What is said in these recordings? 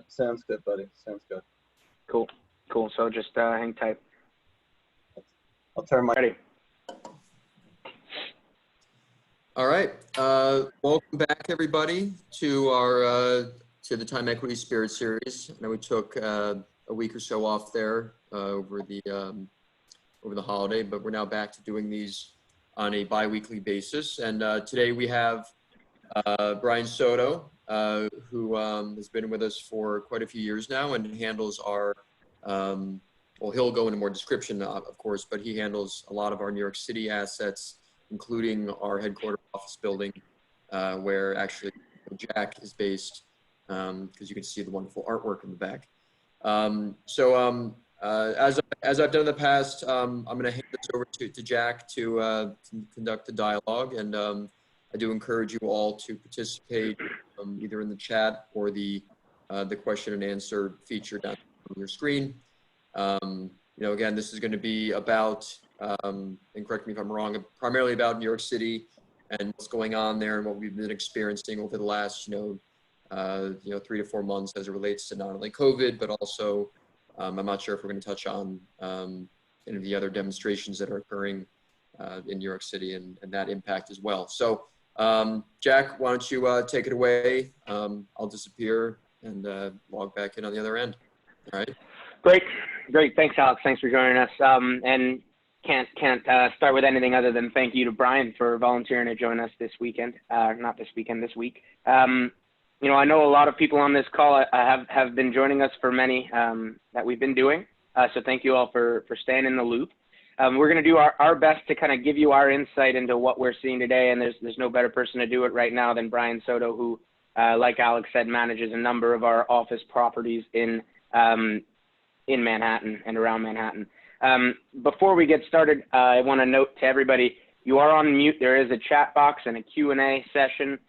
Sounds good, buddy. Sounds good. Cool. So just hang tight. I'll turn my. Ready. All right. Welcome back, everybody, to our to the Time Equity Spirit Series. I know we took a week or so off there over the holiday, but we're now back to doing these on a bi-weekly basis. And today we have Brian Soto, who has been with us for quite a few years now and handles our, well, he'll go into more description, of course, but he handles a lot of our New York City assets, including our headquarters office building, where actually Jack is based, because you can see the wonderful artwork in the back. As I've done in the past, I'm going to hand this over to Jack to conduct the dialogue, and I do encourage you all to participate either in the chat or the question and answer feature down on your screen. You know, again, this is going to be about, and correct me if I'm wrong, primarily about New York City and what's going on there and what we've been experiencing over the last, 3 to 4 months as it relates to not only COVID, but also, I'm not sure if we're going to touch on any of the other demonstrations that are occurring in New York City and that impact as well. So, Jack, why don't you take it away? I'll disappear and log back in on the other end. All right. Great. Thanks, Alex. Thanks for joining us. And can't start with anything other than thank you to Brian for volunteering to join us this weekend. Not this weekend, this week. I know a lot of people on this call have been joining us for many that we've been doing. So thank you all for staying in the loop. We're going to do our best to kind of give you our insight into what we're seeing today. And there's no better person to do it right now than Brian Soto, who, like Alex said, manages a number of our office properties in Manhattan and around Manhattan. Before we get started, I want to note to everybody, you are on mute. There is a chat box and a Q&A session.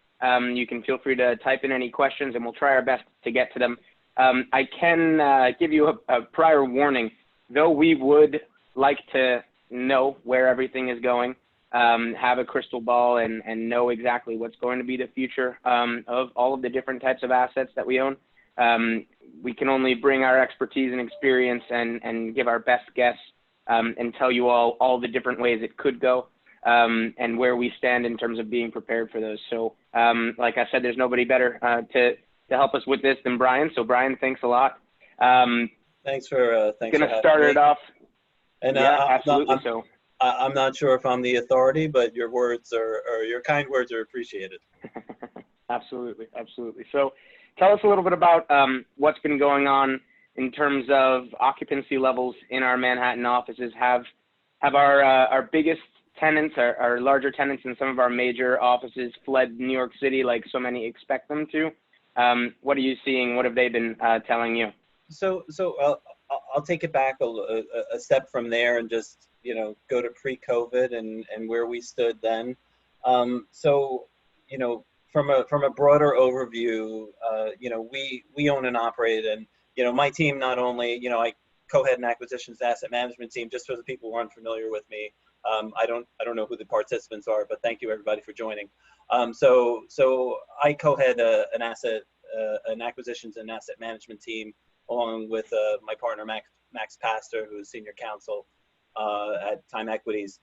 You can feel free to type in any questions and we'll try our best to get to them. I can give you a prior warning. Though we would like to know where everything is going, have a crystal ball and know exactly what's going to be the future of all of the different types of assets that we own. We can only bring our expertise and experience and give our best guess and tell you all the different ways it could go and where we stand in terms of being prepared for those. So like I said, there's nobody better to help us with this than Brian. So Brian, thanks a lot. Thanks for gonna start it off. And yeah, absolutely. I'm not sure if I'm the authority, but your words or your kind words are appreciated. Absolutely. So tell us a little bit about what's been going on in terms of occupancy levels in our Manhattan offices. Have our biggest tenants, our larger tenants in some of our major offices fled New York City like so many expect them to? What are you seeing? What have they been telling you? So I'll take it back a step from there and just, go to pre-COVID and where we stood then. From a broader overview, we own and operate, and my team not only, I co-head an acquisitions asset management team. Just for the people who aren't familiar with me, I don't know who the participants are, but thank you everybody for joining. So I co-head an acquisitions and asset management team along with my partner Max Pastor, who is senior counsel at Time Equities.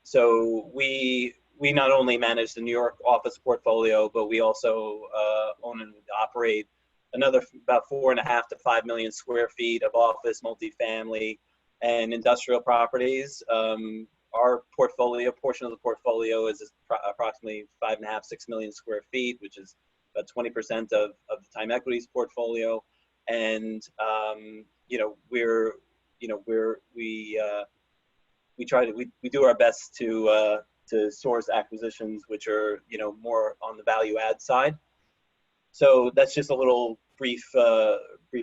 So we not only manage the New York office portfolio, but we also own and operate another about 4.5 to 5 million square feet of office, multifamily, and industrial properties. Our portion of the portfolio is approximately 5.5, 6 million square feet, which is about 20% of the Time Equities portfolio. And we do our best to source acquisitions which are more on the value add side. So that's just a little brief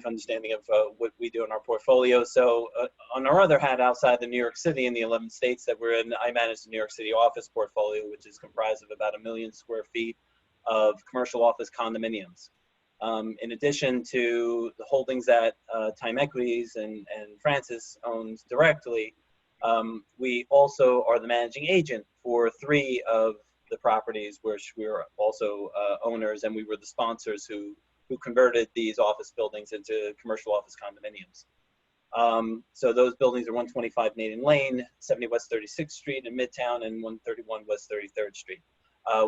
understanding of what we do in our portfolio. So on our other hat, outside the New York City and the 11 states that we're in, I manage the New York City office portfolio, which is comprised of about 1 million square feet of commercial office condominiums. In addition to the holdings that Time Equities and Francis owns directly, we also are the managing agent for 3 of the properties which we are also owners, and we were the sponsors who who converted these office buildings into commercial office condominiums. So those buildings are 125 Nathan Lane, 70 West 36th Street in Midtown, and 131 West 33rd Street.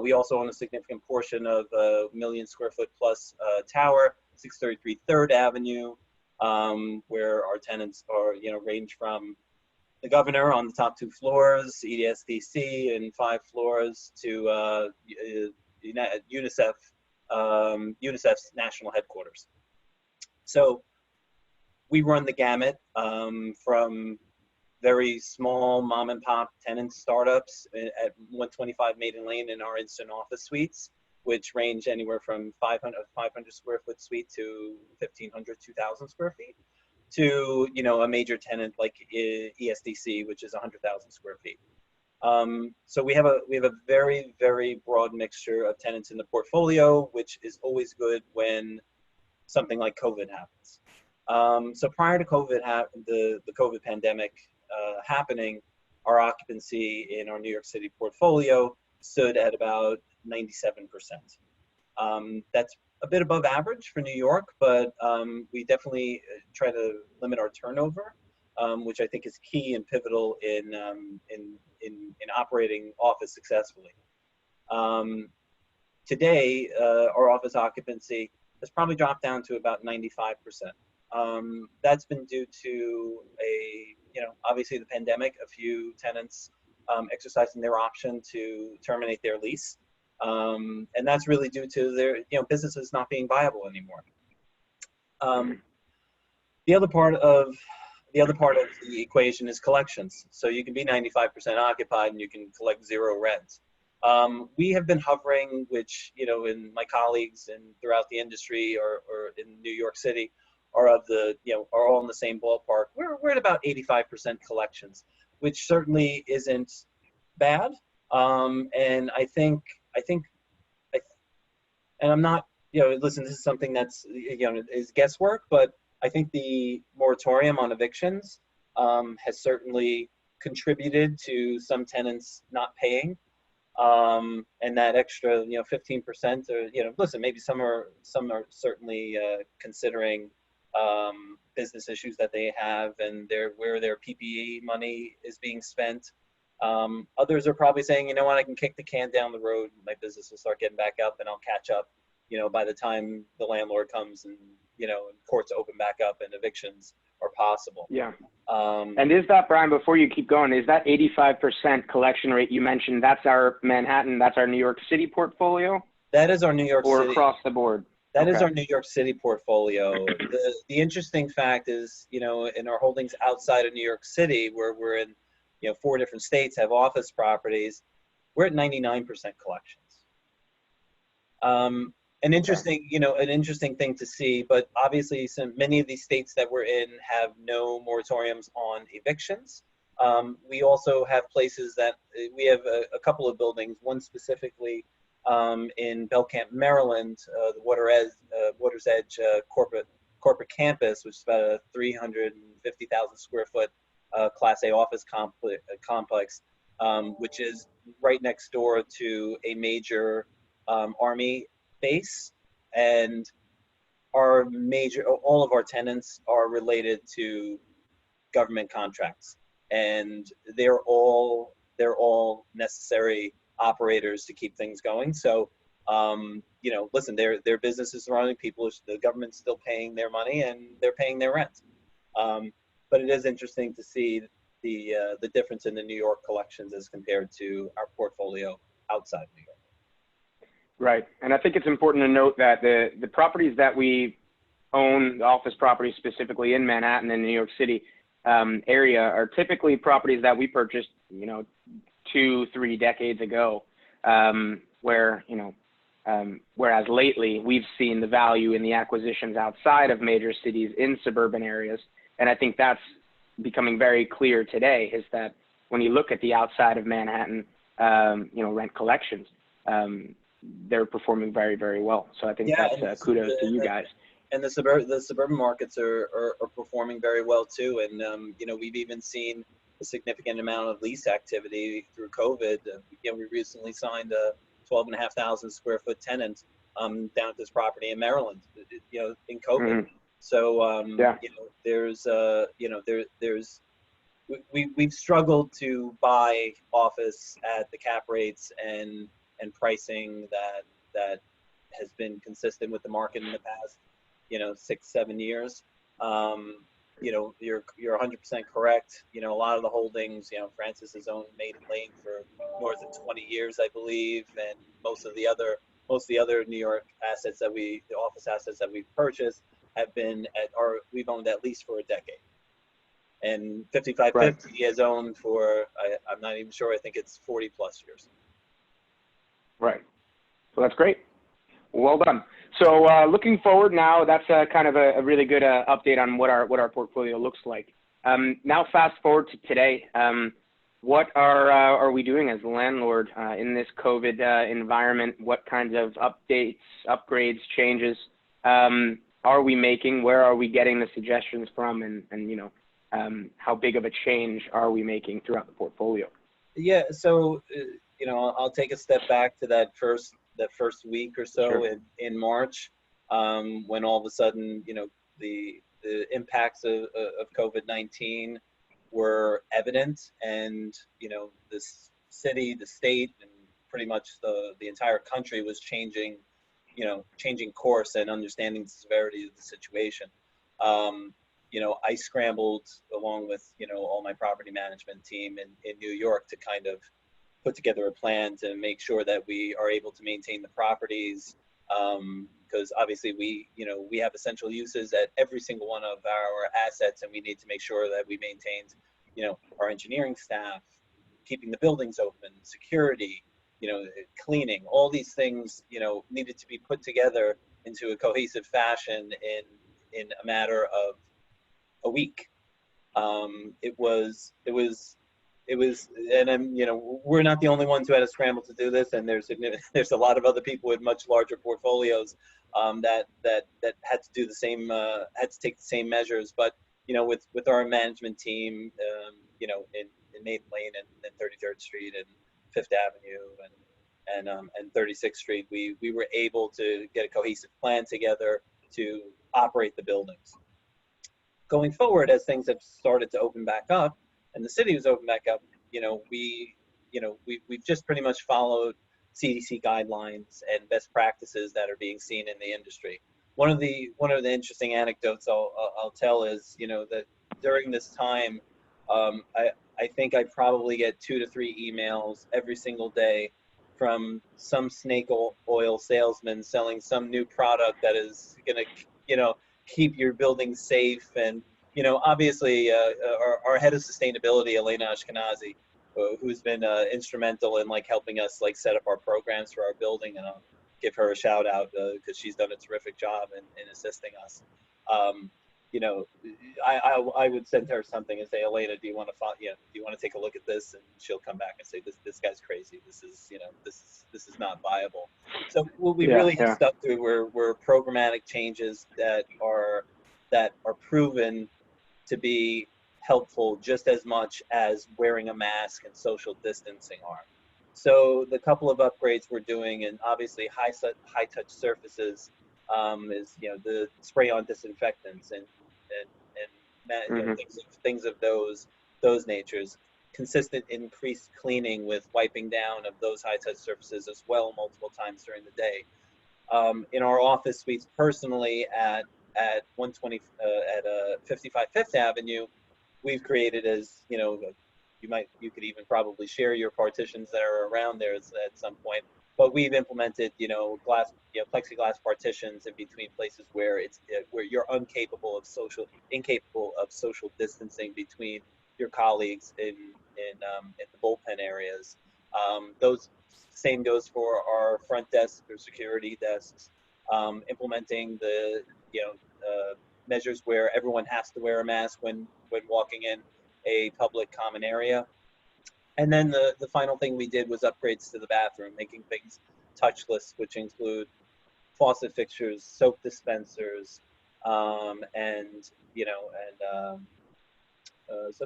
We also own a significant portion of a 1 million square foot plus tower, 633 3rd Avenue, where our tenants are, range from the governor on the top 2 floors, EDSDC and 5 floors, to UNICEF's national headquarters. So we run the gamut from very small mom and pop tenant startups at 125 Maiden Lane in our instant office suites, which range anywhere from 500 square foot suite to 1,500, 2,000 square feet, to a major tenant like ESDC, which is 100,000 square feet. So we have a very, very broad mixture of tenants in the portfolio, which is always good when something like COVID happens. So prior to COVID, the COVID pandemic happening, our occupancy in our New York City portfolio stood at about 97%. That's a bit above average for New York, but we definitely try to limit our turnover, which I think is key and pivotal in operating office successfully. Today, our office occupancy has probably dropped down to about 95%. That's been due to obviously the pandemic, a few tenants exercising their option to terminate their lease. And that's really due to their, businesses not being viable anymore. The other part of the equation is collections. So you can be 95% occupied and you can collect 0 rent. We have been hovering, which, in my colleagues and throughout the industry or in New York City are are all in the same ballpark. We're at about 85% collections, which certainly isn't bad. And I think, and I'm not, listen, this is something that's, is guesswork, but I think the moratorium on evictions has certainly contributed to some tenants not paying. And that extra, 15%, or, listen, maybe some are certainly considering business issues that they have and where their PPE money is being spent. Others are probably saying, you know what, I can kick the can down the road. My business will start getting back up and I'll catch up, by the time the landlord comes and, and courts open back up and evictions are possible. Yeah. And is that, Brian, before you keep going, is that 85% collection rate you mentioned, that's our Manhattan, that's our New York City portfolio? That is our New York City. Or across the board? That is our New York City portfolio. The interesting fact is, in our holdings outside of New York City, where we're in, 4 different states have office properties, we're at 99% collections. An interesting thing to see, but obviously many of these states that we're in have no moratoriums on evictions. We also have places that we have a couple of buildings, one specifically in Belcamp, Maryland, the Water's Edge corporate campus, which is about a 350,000 square foot Class A office complex, which is right next door to a major Army base, and all of our tenants are related to government contracts, and they're all necessary operators to keep things going. So, listen, their business is running, the government's still paying their money and they're paying their rent. But it is interesting to see the difference in the New York collections as compared to our portfolio outside New York. Right. And I think it's important to note that the properties that we own, the office properties specifically in Manhattan and New York City area, are typically properties that we purchased, 2-3 decades ago, whereas lately we've seen the value in the acquisitions outside of major cities in suburban areas. And I think that's becoming very clear today, is that when you look at the outside of Manhattan, rent collections, they're performing very, very well. So I think that's kudos to you guys. And the suburban markets are performing very well too. And, we've even seen a significant amount of lease activity through COVID. We recently signed a 12,500 square foot tenant down at this property in Maryland, in COVID. Mhm. So, Yeah. there's, we've struggled to buy office at the cap rates and pricing that has been consistent with the market in the past, 6-7 years. You're 100% correct. A lot of the holdings, Francis has owned Maiden Lane for more than 20 years, I believe, and most of the other New York assets the office assets that we've purchased have been we've owned at least for a decade. And Right. 5550 has owned for, I'm not even sure, I think it's 40 plus years. Right. So that's great. Well done. So looking forward now, that's kind of a really good update on what our portfolio looks like. Now fast forward to today. What are we doing as a landlord in this COVID environment? What kinds of updates, upgrades, changes are we making? Where are we getting the suggestions from? And how big of a change are we making throughout the portfolio? Yeah, so I'll take a step back to that first week or so. Sure. in March, when all of a sudden the impacts of COVID-19 were evident, and the city, the state, and pretty much the entire country was changing course and understanding the severity of the situation. I scrambled along with all my property management team in New York to kind of put together a plan to make sure that we are able to maintain the properties, because obviously we have essential uses at every single one of our assets, and we need to make sure that we maintained our engineering staff, keeping the buildings open, security, cleaning. All these things needed to be put together into a cohesive fashion in a matter of a week. It was, and we're not the only ones who had to scramble to do this, and there's a lot of other people with much larger portfolios that had to do the same, had to take the same measures. But with our management team, in Maiden Lane and 33rd Street and Fifth Avenue and 36th Street, we were able to get a cohesive plan together to operate the buildings. Going forward, as things have started to open back up and the city was open back up, we've just pretty much followed CDC guidelines and best practices that are being seen in the industry. One of the interesting anecdotes I'll tell is that during this time, I think I probably get 2 to 3 emails every single day from some snake oil salesman selling some new product that is going to keep your building safe. And obviously our head of sustainability, Elena Ashkenazi, who's been instrumental in helping us set up our programs for our building, and I'll give her a shout out because she's done a terrific job in assisting us. I would send her something and say, Elena, do you want to take a look at this? And she'll come back and say, this guy's crazy. This is not viable. So what we really have stuck to were programmatic changes that are proven to be helpful just as much as wearing a mask and social distancing are. So the couple of upgrades we're doing, and obviously high touch surfaces, is the spray on disinfectants and things of those natures. Consistent increased cleaning with wiping down of those high touch surfaces as well multiple times during the day. In our office suites, personally at 120 at 55 Fifth Avenue, we've created, as you could even probably share your partitions that are around there at some point. But we've implemented, plexiglass partitions in between places where you're incapable of social distancing between your colleagues in the bullpen areas. Those same goes for our front desk or security desks. Implementing the measures where everyone has to wear a mask when walking in a public common area. And then the final thing we did was upgrades to the bathroom, making things touchless, which include faucet fixtures, soap dispensers, soap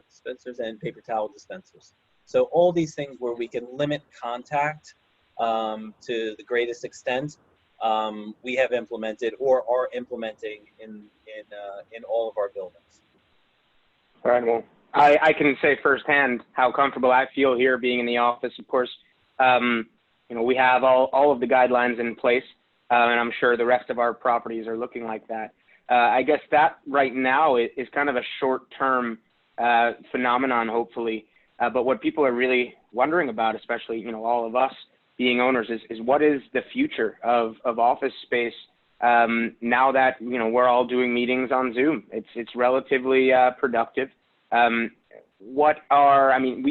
dispensers and paper towel dispensers. So all these things where we can limit contact to the greatest extent, we have implemented or are implementing in all of our buildings. All right. Well, I can say firsthand how comfortable I feel here being in the office. Of course, we have all of the guidelines in place, and I'm sure the rest of our properties are looking like that. I guess that right now is kind of a short-term phenomenon, hopefully. But what people are really wondering about, especially, all of us being owners, is what is the future of office space now that, we're all doing meetings on Zoom. It's relatively productive. We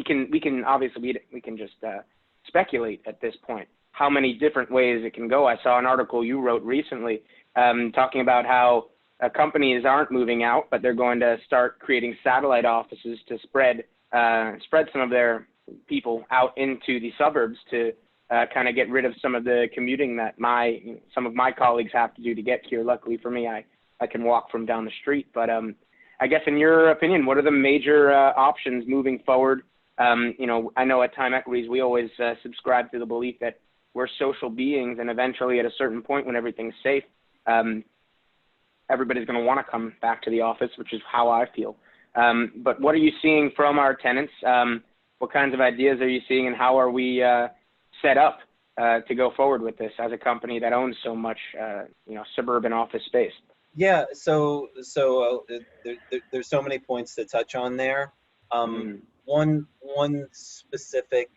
can obviously, we can just speculate at this point how many different ways it can go. I saw an article you wrote recently talking about how companies aren't moving out, but they're going to start creating satellite offices to spread some of their people out into the suburbs to kind of get rid of some of the commuting that some of my colleagues have to do to get here. Luckily for me, I can walk from down the street. But I guess in your opinion, what are the major options moving forward? I know at Time Equities, we always subscribe to the belief that we're social beings, and eventually at a certain point when everything's safe, everybody's going to want to come back to the office, which is how I feel. But what are you seeing from our tenants? What kinds of ideas are you seeing, and how are we set up to go forward with this as a company that owns so much, suburban office space? Yeah, so there's so many points to touch on there. One specific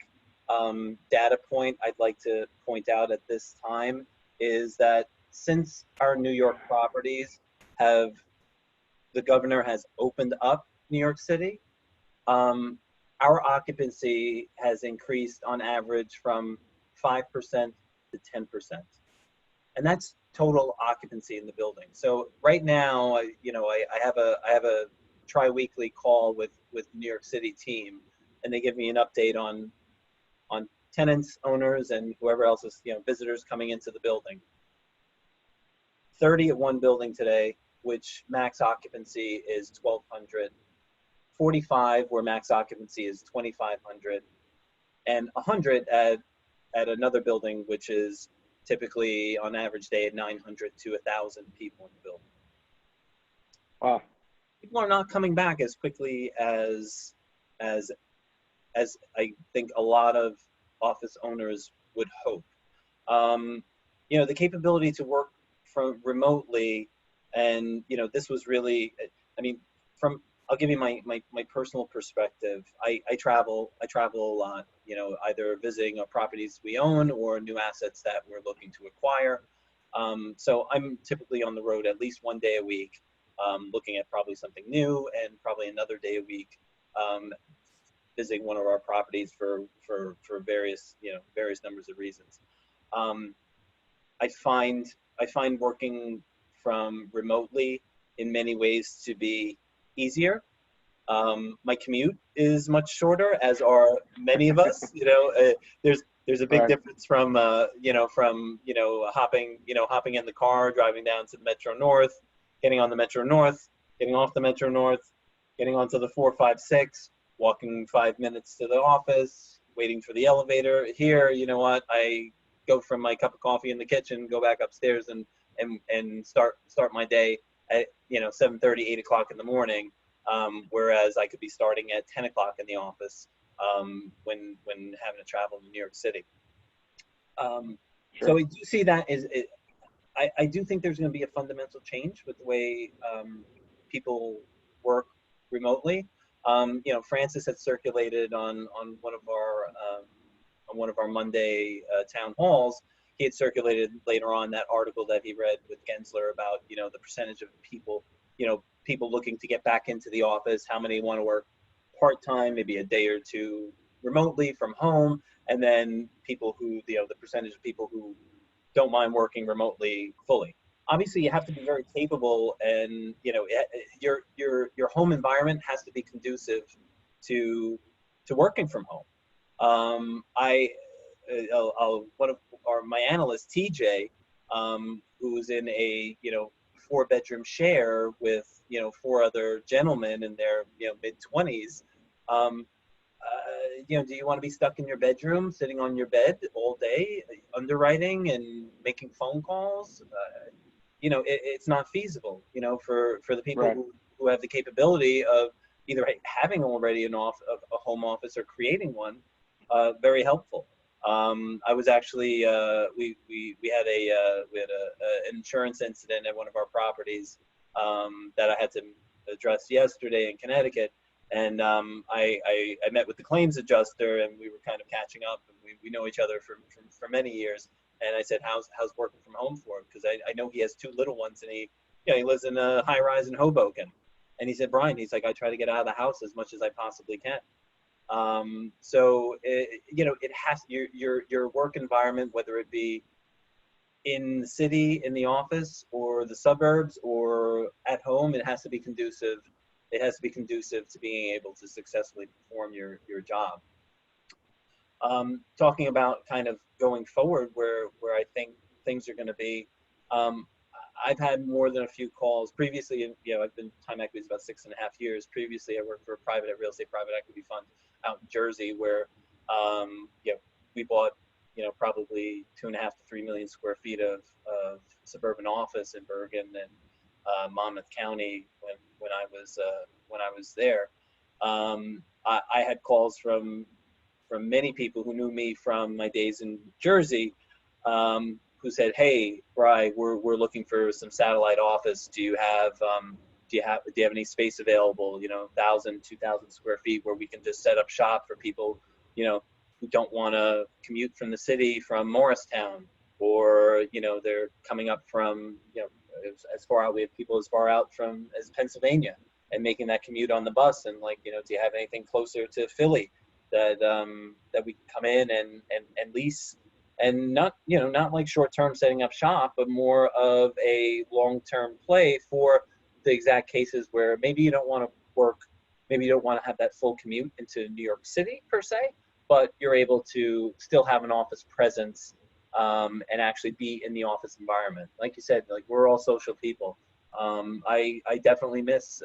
data point I'd like to point out at this time is that since our New York properties the governor has opened up New York City, our occupancy has increased on average from 5% to 10%. And that's total occupancy in the building. So right now, I have a tri-weekly call with the New York City team, and they give me an update on tenants, owners, and whoever else is, visitors coming into the building. 30 at one building today, which max occupancy is 1,200. 45 where max occupancy is 2,500, and 100 at another building, which is typically on average day at 900 to 1,000 people in the building. Wow. People are not coming back as quickly as I think a lot of office owners would hope. The capability to work from remotely, and this was really, I'll give you my personal perspective. I travel a lot, either visiting properties we own or new assets that we're looking to acquire. So I'm typically on the road at least one day a week, looking at probably something new, and probably another day a week visiting one of our properties for various numbers of reasons. I find working from remotely in many ways to be easier. My commute is much shorter, as are many of us. There's a big difference from hopping in the car, driving down to the Metro North, getting on the Metro North, getting off the Metro North, getting onto the 456, walking 5 minutes to the office, waiting for the elevator. Here, I go from my cup of coffee in the kitchen, go back upstairs and start my day at 7:30, 8 o'clock in the morning, whereas I could be starting at 10 o'clock in the office when having to travel to New York City. Sure. So I do see that I do think there's going to be a fundamental change with the way people work remotely. Francis had circulated on one of our Monday town halls. He had circulated later on that article that he read with Gensler about the percentage of people looking to get back into the office, how many want to work part-time, maybe a day or two remotely from home, and then people who the percentage of people who don't mind working remotely fully. Obviously, you have to be very capable, and your home environment has to be conducive to working from home. One of my analysts, TJ, who's in a 4-bedroom share with 4 other gentlemen in their mid-20s, Do you want to be stuck in your bedroom, sitting on your bed all day, underwriting and making phone calls? It's not feasible, for the people Right. who have the capability of either having already a home office or creating one. Very helpful. I was actually, we had an insurance incident at one of our properties that I had to address yesterday in Connecticut. And I met with the claims adjuster, and we were kind of catching up, and we know each other for many years. And I said, how's working from home for him? Because I know he has two little ones, and he lives in a high rise in Hoboken. And he said, Brian, he's like, I try to get out of the house as much as I possibly can. So it has your work environment, whether it be in the city, in the office, or the suburbs, or at home, it has to be conducive. It has to be conducive to being able to successfully perform your job. Talking about kind of going forward, where I think things are going to be. I've had more than a few calls previously. I've been time equities about 6.5 years. Previously, I worked for a real estate private equity fund out in Jersey, where we bought probably 2.5 to 3 million square feet of suburban office in Bergen and Monmouth County when I was there. I had calls from many people who knew me from my days in Jersey, who said, "Hey, Bri, we're looking for some satellite office. Do you have any space available? 1,000, 2,000 square feet where we can just set up shop for people, who don't want to commute from the city, from Morristown, or they're coming up from as far out. We have people as far out as Pennsylvania and making that commute on the bus. And do you have anything closer to Philly that we can come in and lease?" And not like short-term setting up shop, but more of a long-term play for the exact cases where maybe you don't want to work, maybe you don't want to have that full commute into New York City per se, but you're able to still have an office presence and actually be in the office environment. Like you said, we're all social people. I definitely miss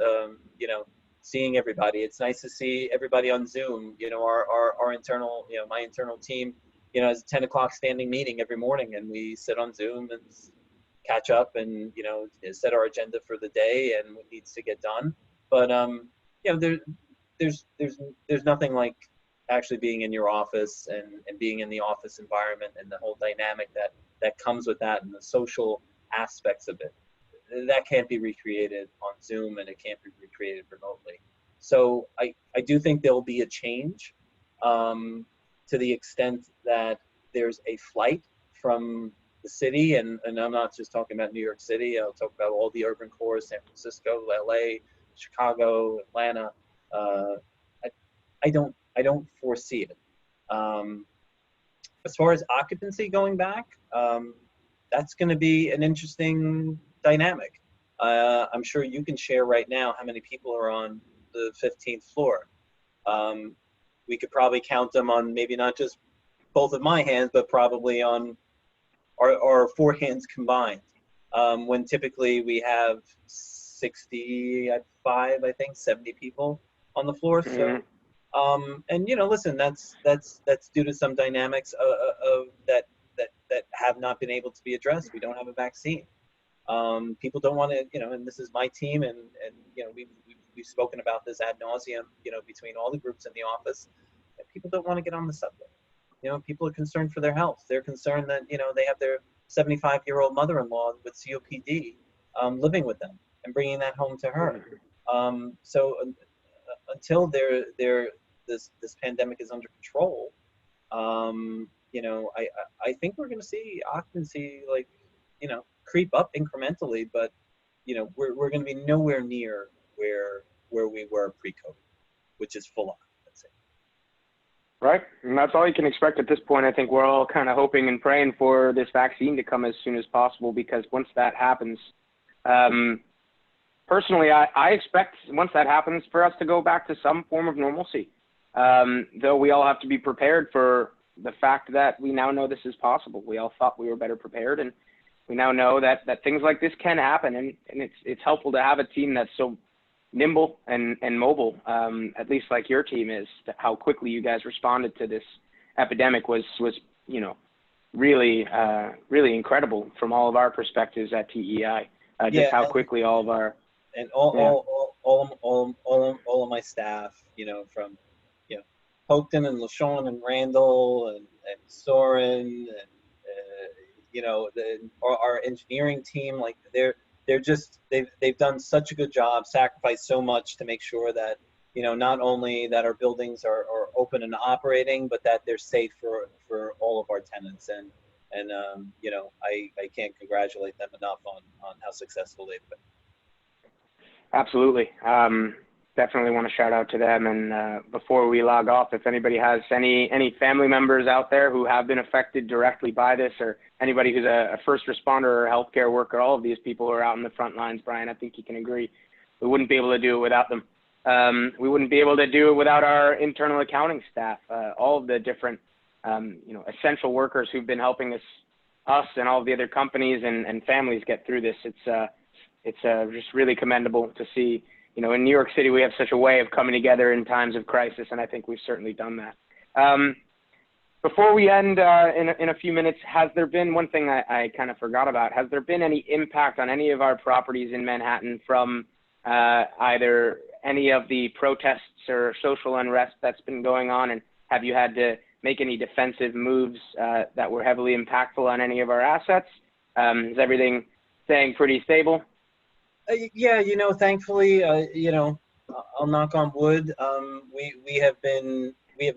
seeing everybody. It's nice to see everybody on Zoom. Our internal, my internal team, it's a 10 o'clock standing meeting every morning, and we sit on Zoom and catch up and, set our agenda for the day and what needs to get done. But, there's nothing like actually being in your office and being in the office environment and the whole dynamic that comes with that and the social aspects of it. That can't be recreated on Zoom, and it can't be recreated remotely. So I do think there'll be a change. To the extent that there's a flight from the city, and I'm not just talking about New York City, I'll talk about all the urban cores, San Francisco, LA, Chicago, Atlanta. I don't foresee it. As far as occupancy going back, that's going to be an interesting dynamic. I'm sure you can share right now how many people are on the 15th floor. We could probably count them on maybe not just both of my hands, but probably on our four hands combined. When typically we have 65, I think, 70 people on the floor. Mm-hmm. So, and listen, that's due to some dynamics of that have not been able to be addressed. We don't have a vaccine. People don't want to, and this is my team, and we've spoken about this ad nauseum, between all the groups in the office. People don't want to get on the subway. People are concerned for their health. They're concerned that, they have their 75-year-old mother-in-law with COPD living with them and bringing that home to her. So until this pandemic is under control, I think we're going to see occupancy creep up incrementally, but we're going to be nowhere near where we were pre-COVID, which is full occupancy. Right, and that's all you can expect at this point. I think we're all kind of hoping and praying for this vaccine to come as soon as possible, because once that happens, personally, I expect once that happens for us to go back to some form of normalcy. Though we all have to be prepared for the fact that we now know this is possible. We all thought we were better prepared, and we now know that things like this can happen, and it's helpful to have a team that's so nimble and mobile, at least like your team is. How quickly you guys responded to this epidemic was really incredible from all of our perspectives at TEI. Just how quickly all of our all of my staff, from Hopeton and LaShawn and Randall and Soren and our engineering team, like they've done such a good job, sacrificed so much to make sure that not only that our buildings are open and operating, but that they're safe for all of our tenants. And I can't congratulate them enough on how successful they've been. Absolutely. Definitely want to shout out to them. And before we log off, if anybody has any family members out there who have been affected directly by this, or anybody who's a first responder or a healthcare worker, all of these people who are out in the front lines, Brian, I think you can agree, we wouldn't be able to do it without them. We wouldn't be able to do it without our internal accounting staff, all of the different, essential workers who've been helping us and all of the other companies and families get through this. It's just really commendable to see. In New York City, we have such a way of coming together in times of crisis, and I think we've certainly done that. Before we end in a few minutes, has there been one thing I kind of forgot about? Has there been any impact on any of our properties in Manhattan from either any of the protests or social unrest that's been going on? And have you had to make any defensive moves that were heavily impactful on any of our assets? Is everything staying pretty stable? Yeah, thankfully, I'll knock on wood. We have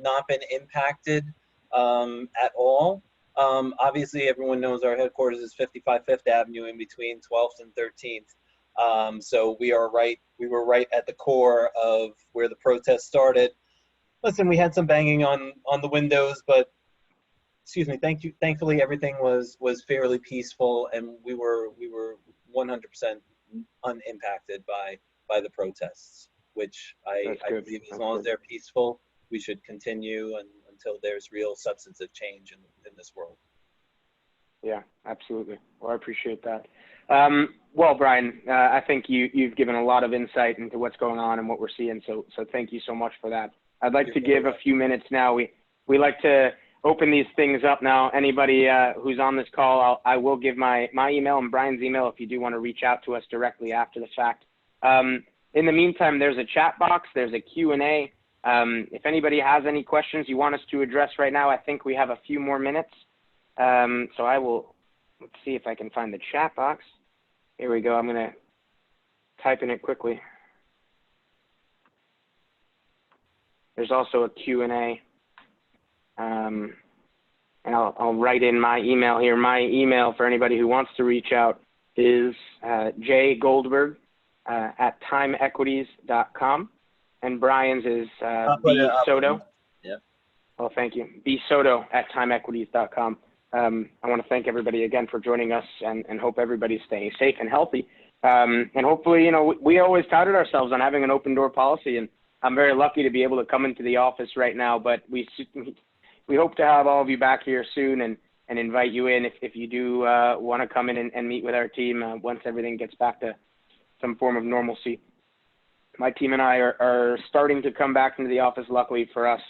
not been impacted at all. Obviously, everyone knows our headquarters is 55 Fifth Avenue, in between 12th and 13th. So we were right at the core of where the protest started. Listen, we had some banging on the windows, but thankfully everything was fairly peaceful, and we were 100% unimpacted by the protests, which I believe as long as they're peaceful, we should continue until there's real substantive change in this world. Yeah, absolutely. Well, I appreciate that. Well, Brian, I think you've given a lot of insight into what's going on and what we're seeing. So thank you so much for that. I'd like to give a few minutes now. We like to open these things up now. Anybody who's on this call, I will give my email and Brian's email if you do want to reach out to us directly after the fact. In the meantime, there's a chat box, there's a Q&A. If anybody has any questions you want us to address right now, I think we have a few more minutes. So let's see if I can find the chat box. Here we go. I'm going to type in it quickly. There's also a Q&A. And I'll write in my email here. My email for anybody who wants to reach out is jgoldberg at timeequities.com. And Brian's is bsoto. Yeah. Well, thank you. bsoto at timeequities.com. I want to thank everybody again for joining us, and hope everybody's staying safe and healthy. And hopefully, we always touted ourselves on having an open door policy, and I'm very lucky to be able to come into the office right now, but we hope to have all of you back here soon and invite you in if you do want to come in and meet with our team once everything gets back to some form of normalcy. My team and I are starting to come back into the office. Luckily for us,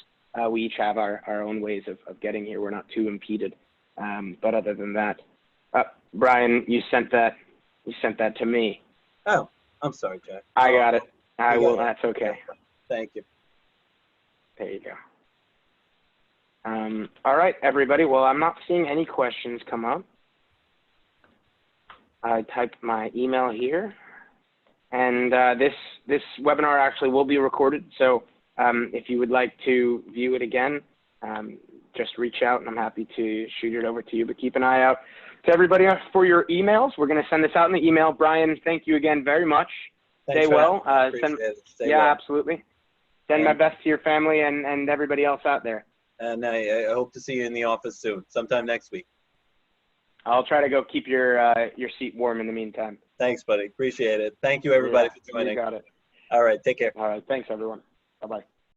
we each have our own ways of getting here. We're not too impeded. But other than that, Brian, you sent that to me. Oh, I'm sorry, Jack. I got it. I will. That's okay. Thank you. There you go. All right, everybody. Well, I'm not seeing any questions come up. I typed my email here, and this webinar actually will be recorded. So if you would like to view it again, just reach out, and I'm happy to shoot it over to you. But keep an eye out to everybody for your emails. We're going to send this out in the email. Brian, thank you again very much. Thanks, Stay well. Stay well. Absolutely. Send my best to your family and everybody else out there. And I hope to see you in the office soon, sometime next week. I'll try to go keep your seat warm in the meantime. Thanks, buddy. Appreciate it. Thank you, everybody, for joining. You got it. All right. Take care. All right. Thanks, everyone. Bye-bye.